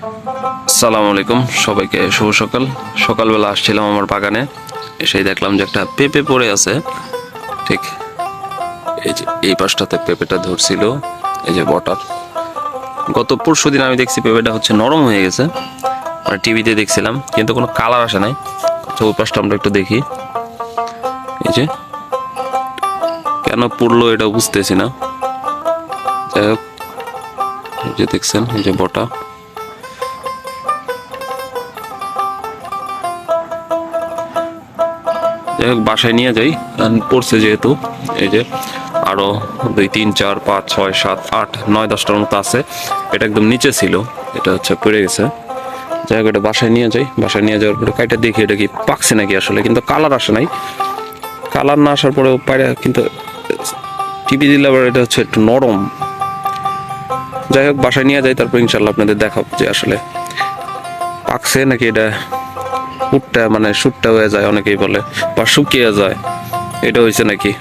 আসসালামু আলাইকুম, সবাইকে শুভ সকাল। সকালবেলা আসছিলাম আমার বাগানে, এসেই দেখলাম যে একটা পেঁপে পড়ে আছে। ঠিক এই যে এই পাশটাতে পেঁপেটা ধরছিল, এই যে বটার। গত পরশুদিন আমি দেখছি পেঁপেটা হচ্ছে নরম হয়ে গেছে, মানে টিভিতে দেখছিলাম, কিন্তু কোনো কালার আসে নাই। আচ্ছা, ওই পাশটা আমরা একটু দেখি। এই যে কেন পড়লো এটা বুঝতেছি না। যাই হোক, এই যে দেখছেন, এই যে বটা। যাই হোক, বাসায় নিয়ে যাই, পড়ছে যেহেতু। এই যে আরো 2 3 4 5 6 7 8 9 10টার মতো আছে। এটা একদম নিচে ছিল, এটা হচ্ছে পড়ে গেছে। যাই হোক, এটা বাসায় নিয়ে যাই। বাসায় নিয়ে যাওয়ার পরে কাইটা দেখি এটা কি পাকছে নাকি আসলে, কিন্তু কালার আসে নাই। কালার না আসার পরেও পায়রা কিন্তু টিপি দিলে আবার এটা হচ্ছে একটু নরম। যাই হোক, বাসায় নিয়ে যাই, তারপর ইনশাল্লাহ আপনাদের দেখাবো যে আসলে পাকছে নাকি। এটা ফুটটা মানে শুটটা হয়ে যায় অনেকেই বলে, বা শুকিয়ে যায়, এটা হয়েছে নাকি।